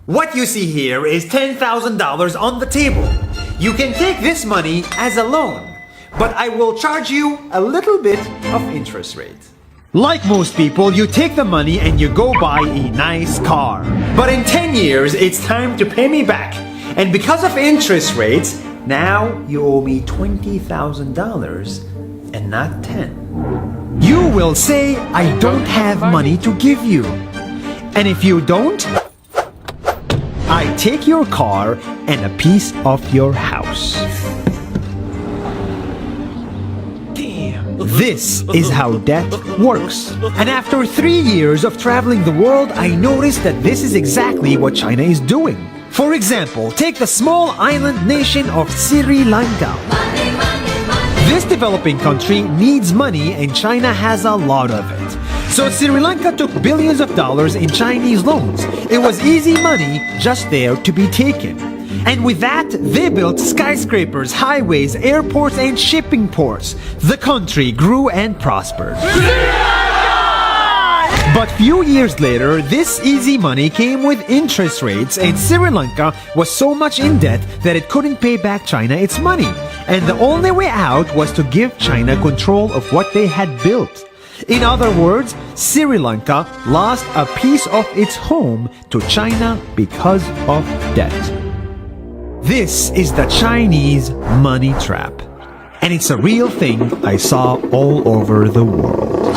What you see here is $10,000 on the table. You can take this money as a loan, but I will charge you a little bit of interest rate. Like most people, you take the money and you go buy a nice car. But in 10 years, it's time to pay me back. And because of interest rates, now you owe me $20,000 and not 10. You will say, I don't have money to give you. And if you don't, I take your car and a piece of your house. This is how debt works. And after 3 years of traveling the world, I noticed that this is exactly what China is doing. For example, take the small island nation of Sri Lanka. This developing country needs money and China has a lot of it. So Sri Lanka took billions of dollars in Chinese loans. It was easy money just there to be taken. And with that, they built skyscrapers, highways, airports, and shipping ports. The country grew and prospered. But few years later, this easy money came with interest rates, and Sri Lanka was so much in debt that it couldn't pay back China its money. And the only way out was to give China control of what they had built. In other words, Sri Lanka lost a piece of its home to China because of debt. This is the Chinese money trap. And it's a real thing I saw all over the world.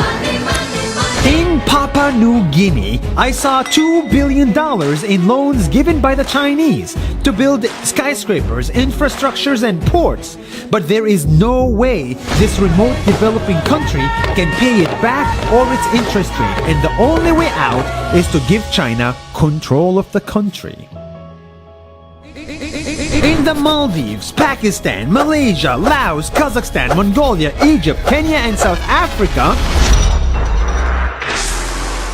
In Papua New Guinea, I saw $2 billion in loans given by the Chinese to build skyscrapers, infrastructures, and ports. But there is no way this remote developing country can pay it back or its interest rate. And the only way out is to give China control of the country. In the Maldives, Pakistan, Malaysia, Laos, Kazakhstan, Mongolia, Egypt, Kenya, and South Africa,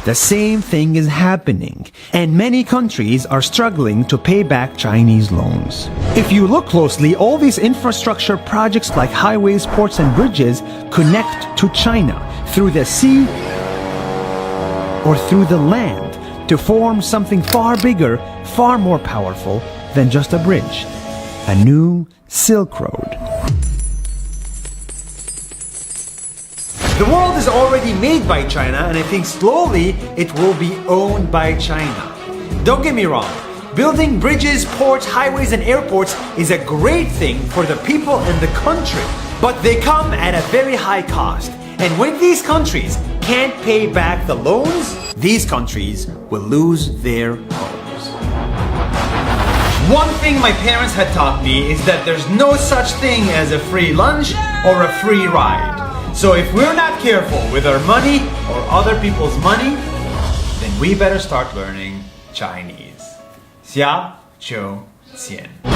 the same thing is happening, and many countries are struggling to pay back Chinese loans. If you look closely, all these infrastructure projects like highways, ports, and bridges connect to China through the sea or through the land to form something far bigger, far more powerful than just a bridge. A new Silk Road. The world is already made by China, and I think slowly it will be owned by China. Don't get me wrong, building bridges, ports, highways, and airports is a great thing for the people and the country, but they come at a very high cost. And when these countries can't pay back the loans, these countries will lose their homes. One thing my parents had taught me is that there's no such thing as a free lunch or a free ride. So if we're not careful with our money or other people's money, then we better start learning Chinese. 下周见。